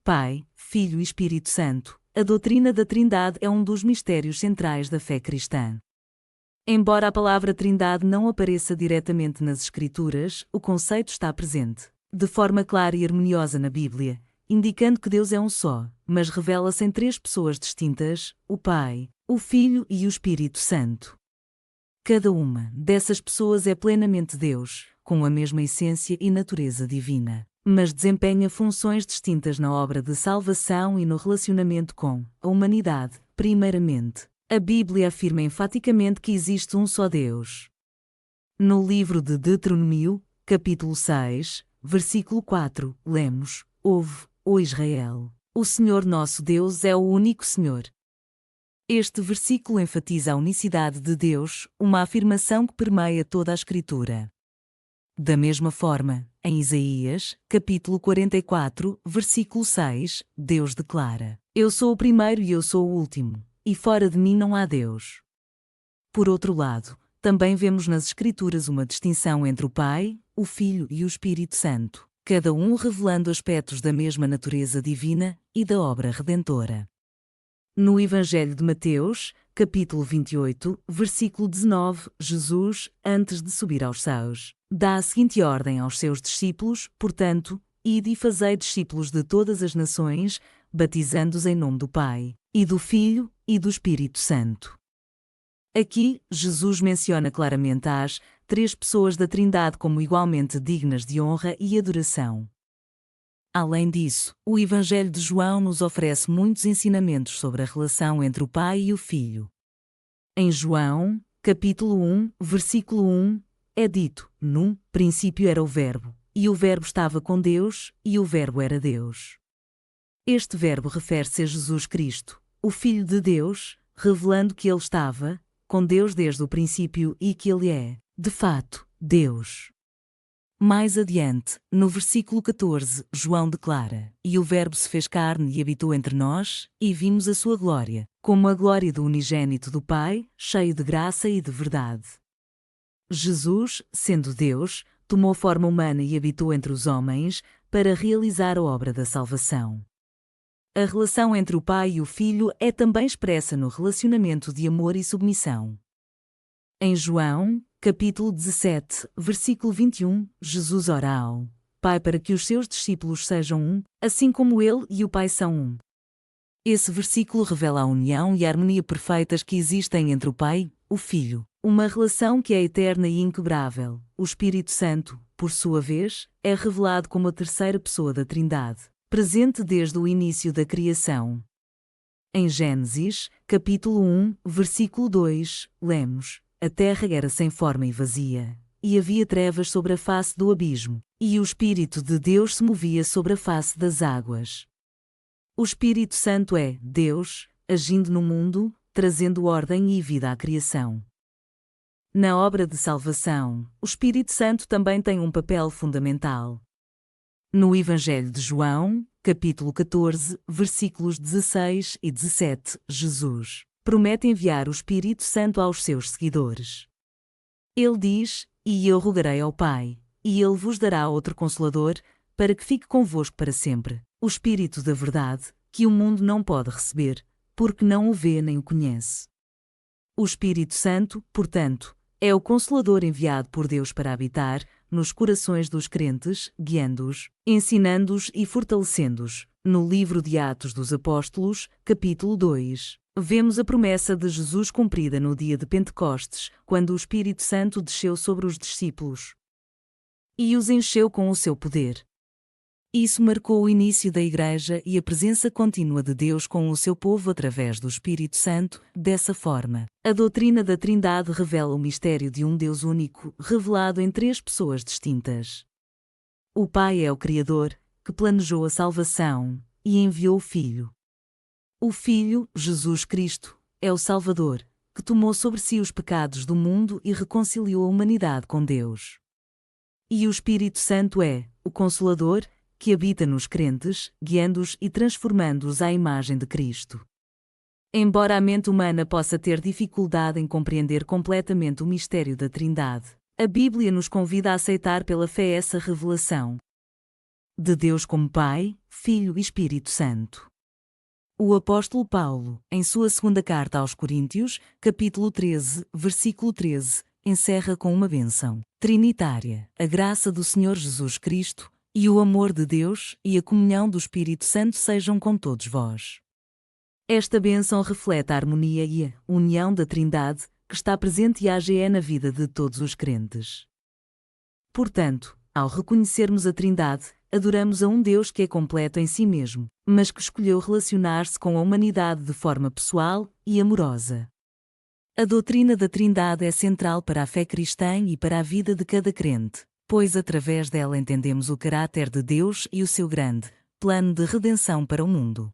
Pai, Filho e Espírito Santo. A doutrina da Trindade é um dos mistérios centrais da fé cristã. Embora a palavra Trindade não apareça diretamente nas Escrituras, o conceito está presente, de forma clara e harmoniosa na Bíblia, indicando que Deus é um só, mas revela-se em três pessoas distintas: o Pai, o Filho e o Espírito Santo. Cada uma dessas pessoas é plenamente Deus, com a mesma essência e natureza divina, mas desempenha funções distintas na obra de salvação e no relacionamento com a humanidade. Primeiramente, a Bíblia afirma enfaticamente que existe um só Deus. No livro de Deuteronômio, capítulo 6, versículo 4, lemos: Ouve, ó Israel, o Senhor nosso Deus é o único Senhor. Este versículo enfatiza a unicidade de Deus, uma afirmação que permeia toda a Escritura. Da mesma forma, em Isaías, capítulo 44, versículo 6, Deus declara: Eu sou o primeiro e eu sou o último, e fora de mim não há Deus. Por outro lado, também vemos nas Escrituras uma distinção entre o Pai, o Filho e o Espírito Santo, cada um revelando aspectos da mesma natureza divina e da obra redentora. No Evangelho de Mateus, capítulo 28, versículo 19, Jesus, antes de subir aos céus, dá a seguinte ordem aos seus discípulos: Portanto, ide e fazei discípulos de todas as nações, batizando-os em nome do Pai, e do Filho, e do Espírito Santo. Aqui, Jesus menciona claramente as três pessoas da Trindade como igualmente dignas de honra e adoração. Além disso, o Evangelho de João nos oferece muitos ensinamentos sobre a relação entre o Pai e o Filho. Em João, capítulo 1, versículo 1, é dito: No princípio era o Verbo, e o Verbo estava com Deus, e o Verbo era Deus. Este Verbo refere-se a Jesus Cristo, o Filho de Deus, revelando que ele estava com Deus desde o princípio e que ele é, de fato, Deus. Mais adiante, no versículo 14, João declara: E o Verbo se fez carne e habitou entre nós, e vimos a sua glória, como a glória do unigênito do Pai, cheio de graça e de verdade. Jesus, sendo Deus, tomou forma humana e habitou entre os homens, para realizar a obra da salvação. A relação entre o Pai e o Filho é também expressa no relacionamento de amor e submissão. Em João, capítulo 17, versículo 21, Jesus ora ao Pai para que os seus discípulos sejam um, assim como ele e o Pai são um. Esse versículo revela a união e a harmonia perfeitas que existem entre o Pai e o Filho, uma relação que é eterna e inquebrável. O Espírito Santo, por sua vez, é revelado como a terceira pessoa da Trindade, presente desde o início da criação. Em Gênesis, capítulo 1, versículo 2, lemos: A terra era sem forma e vazia, e havia trevas sobre a face do abismo, e o Espírito de Deus se movia sobre a face das águas. O Espírito Santo é Deus, agindo no mundo, trazendo ordem e vida à criação. Na obra de salvação, o Espírito Santo também tem um papel fundamental. No Evangelho de João, capítulo 14, versículos 16 e 17, Jesus promete enviar o Espírito Santo aos seus seguidores. Ele diz: E eu rogarei ao Pai, e ele vos dará outro Consolador, para que fique convosco para sempre, o Espírito da verdade, que o mundo não pode receber, porque não o vê nem o conhece. O Espírito Santo, portanto, é o Consolador enviado por Deus para habitar nos corações dos crentes, guiando-os, ensinando-os e fortalecendo-os. No livro de Atos dos Apóstolos, capítulo 2, vemos a promessa de Jesus cumprida no dia de Pentecostes, quando o Espírito Santo desceu sobre os discípulos e os encheu com o seu poder. Isso marcou o início da Igreja e a presença contínua de Deus com o seu povo através do Espírito Santo. Dessa forma, a doutrina da Trindade revela o mistério de um Deus único, revelado em três pessoas distintas. O Pai é o Criador, que planejou a salvação e enviou o Filho. O Filho, Jesus Cristo, é o Salvador, que tomou sobre si os pecados do mundo e reconciliou a humanidade com Deus. E o Espírito Santo é o Consolador, que habita nos crentes, guiando-os e transformando-os à imagem de Cristo. Embora a mente humana possa ter dificuldade em compreender completamente o mistério da Trindade, a Bíblia nos convida a aceitar pela fé essa revelação. de Deus como Pai, Filho e Espírito Santo. O apóstolo Paulo, em sua segunda carta aos Coríntios, capítulo 13, versículo 13, encerra com uma bênção trinitária: a graça do Senhor Jesus Cristo, e o amor de Deus, e a comunhão do Espírito Santo sejam com todos vós. Esta bênção reflete a harmonia e a união da Trindade, que está presente e age na vida de todos os crentes. Portanto, ao reconhecermos a Trindade, adoramos a um Deus que é completo em si mesmo, mas que escolheu relacionar-se com a humanidade de forma pessoal e amorosa. A doutrina da Trindade é central para a fé cristã e para a vida de cada crente, pois através dela entendemos o caráter de Deus e o seu grande plano de redenção para o mundo.